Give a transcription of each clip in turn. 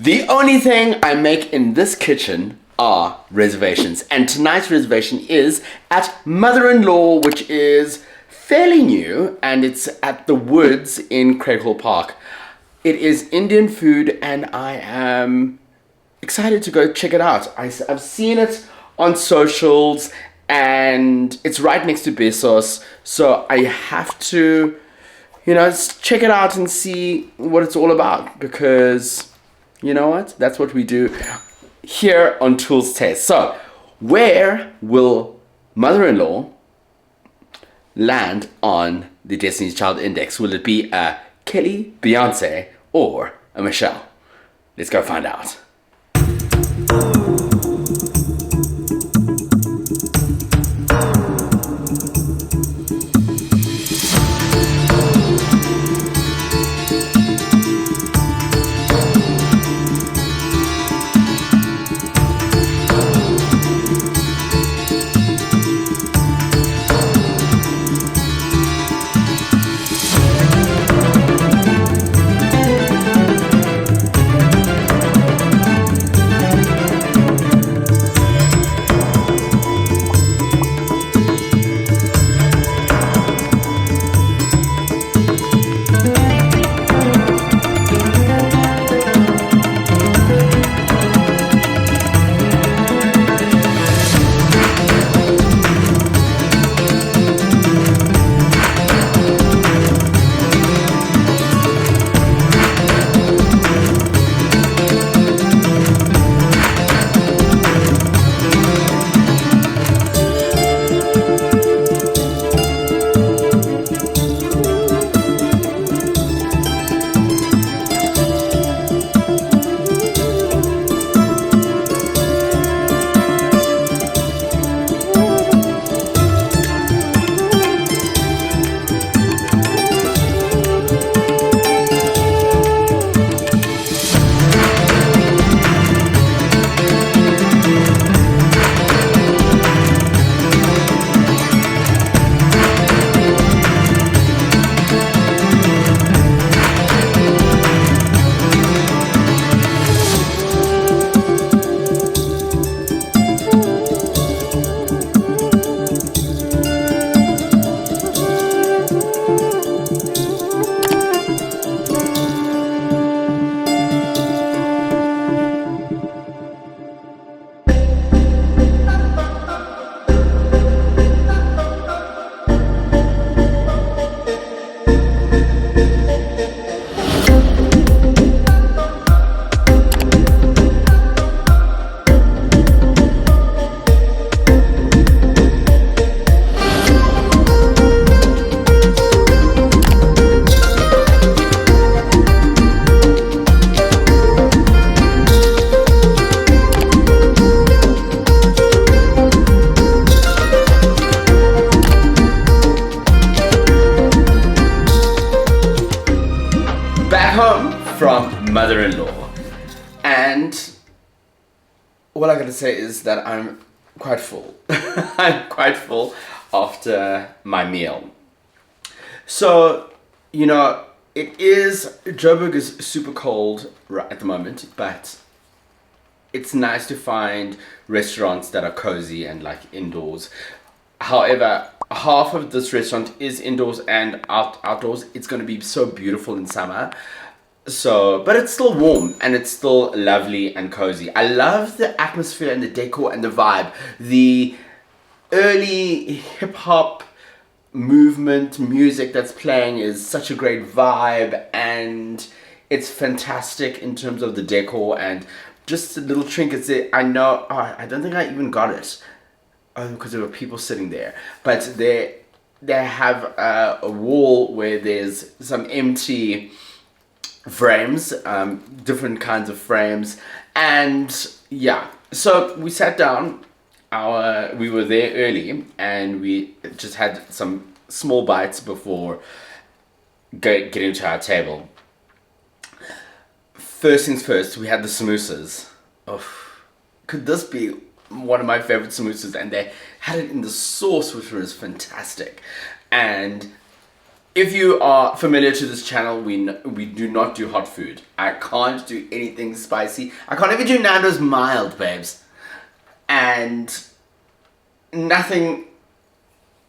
The only thing I make in this kitchen are reservations. And tonight's reservation is at Mother-in-Law, which is fairly new, and it's at the Woods in Craighall Park. It is Indian food, and I am excited to go check it out. I've seen it on socials, and it's right next to Bezos, so I have to, check it out and see what it's all about, because you know what? That's what we do here on Toolz Taste. So, where will Mother-in-Law land on the Destiny's Child Index? Will it be a Kelly, Beyonce, or a Michelle? Let's go find out. From Mother-in-Law, and all I gotta say is that I'm quite full. I'm quite full after my meal. So, it is, Joburg is super cold right at the moment, but it's nice to find restaurants that are cozy and like indoors. However, half of this restaurant is indoors and outdoors. It's going to be so beautiful in summer. So, but it's still warm and it's still lovely and cozy. I love the atmosphere and the decor and the vibe. The early hip hop movement music that's playing is such a great vibe, and it's fantastic in terms of the decor and just the little trinkets there. I know, I don't think I even got it because there were people sitting there, but they have a wall where there's some empty frames, different kinds of frames, and yeah, so we sat down. We were there early, and we just had some small bites before getting to our table. First things first, we had the samoosas. Oh, could this be one of my favorite samoosas? And they had it in the sauce, which was fantastic. And If you are familiar to this channel, we do not do hot food. I can't do anything spicy. I can't even do Nando's mild, babes. And nothing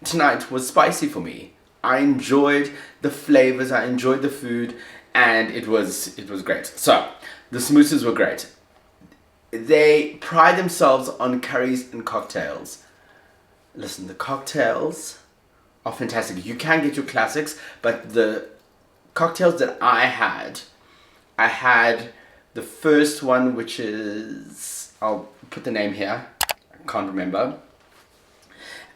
tonight was spicy for me. I enjoyed the flavors, I enjoyed the food, and it was great. So, the samoosas were great. They pride themselves on curries and cocktails. Listen, the cocktails are fantastic. You can get your classics, but the cocktails that I had the first one, which is, I'll put the name here, I can't remember.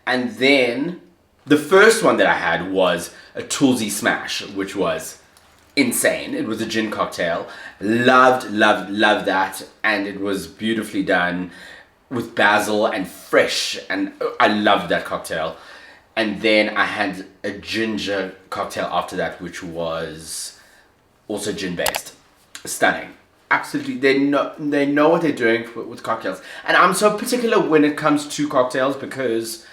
And then the first one that I had was a Toolz smash, which was insane. It was a gin cocktail. Loved that, and it was beautifully done with basil and fresh, and I loved that cocktail. And then I had a ginger cocktail after that, which was also gin based. Stunning. Absolutely, they know what they're doing with cocktails. And I'm so particular when it comes to cocktails because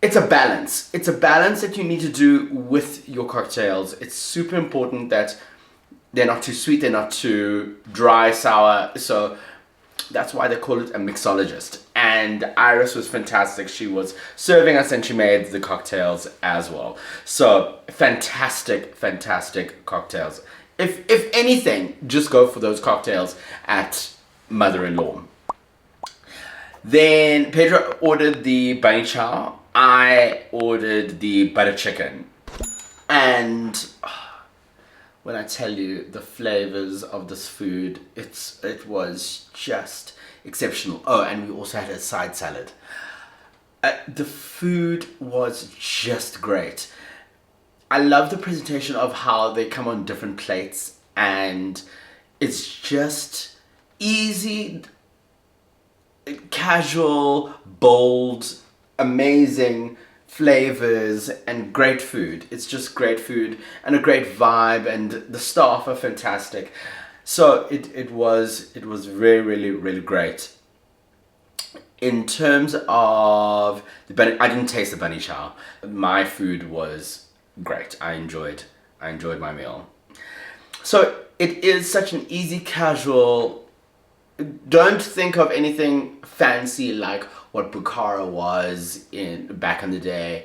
it's a balance. It's a balance that you need to do with your cocktails. It's super important that they're not too sweet, they're not too dry, sour. So that's why they call it a mixologist. And Iris was fantastic. She was serving us and she made the cocktails as well. So fantastic cocktails. If anything, just go for those cocktails at Mother-in-Law. Then Pedro ordered the Bunny Chow. I ordered the butter chicken. And when I tell you the flavors of this food, it was just exceptional. Oh, and we also had a side salad. The food was just great. I love the presentation of how they come on different plates, and it's just easy, casual, bold, amazing flavors and great food. It's just great food and a great vibe, and the staff are fantastic. So it was really great. In terms of the bunny, I didn't taste the Bunny Chow. My food was great. I enjoyed my meal. So it is such an easy, casual. Don't think of anything fancy like what Bukhara was back in the day,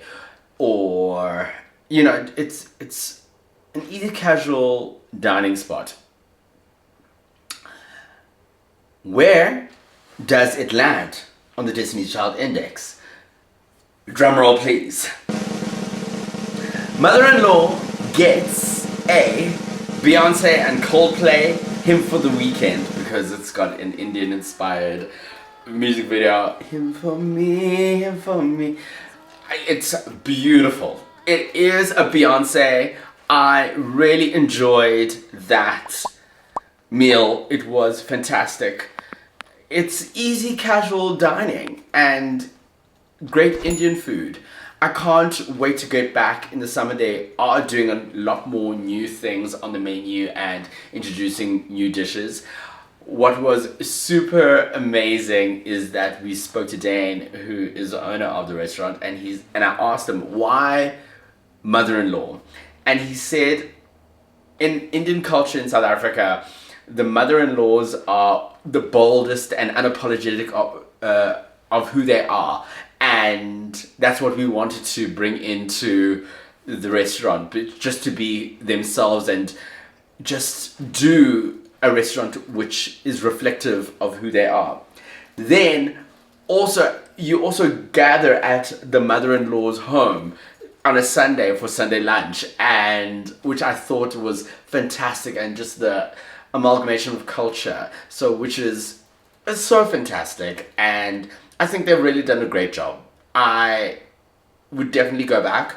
or it's an easy, casual dining spot. Where does it land on the Destiny's Child Index? Drumroll, please. Mother-in-Law gets a Beyonce and Coldplay Hymn for the Weekend, because it's got an Indian-inspired music video. Hymn for me, hymn for me. It's beautiful. It is a Beyonce. I really enjoyed that meal. It was fantastic. It's easy, casual dining and great Indian food. I can't wait to get back in the summer. They are doing a lot more new things on the menu and introducing new dishes. What was super amazing is that we spoke to Dane, who is the owner of the restaurant, and I asked him why Mother-in-Law, and he said in Indian culture in South Africa, the mother-in-laws are the boldest and unapologetic of who they are. And that's what we wanted to bring into the restaurant, but just to be themselves and just do a restaurant which is reflective of who they are. Then you also gather at the mother-in-law's home on a Sunday for Sunday lunch, and which I thought was fantastic, and just the amalgamation of culture, which is so fantastic, and I think they've really done a great job. I would definitely go back,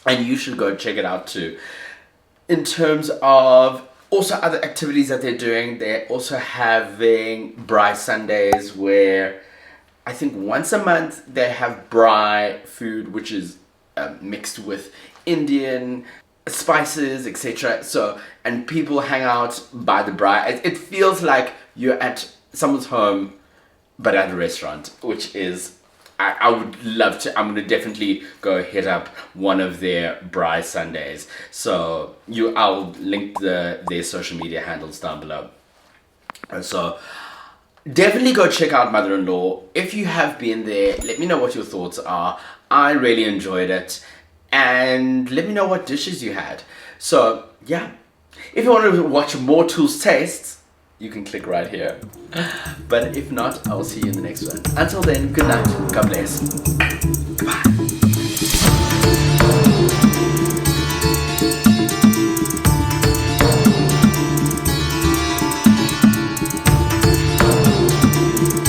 and you should go check it out too. In terms of also other activities that they're doing, they're also having Braai Sundays, where I think once a month they have braai food, which is mixed with Indian spices, etc. And people hang out by the braai. It feels like you're at someone's home, but at a restaurant, which is I would love to. I'm gonna definitely go hit up one of their braai Sundays. So I'll link their social media handles down below. And so definitely go check out Mother-in-Law. If you have been there, let me know what your thoughts are. I really enjoyed it, and let me know what dishes you had. So yeah, if you want to watch more Toolz tastes, you can click right here. But if not, I will see you in the next one. Until then, good night. God bless. Goodbye.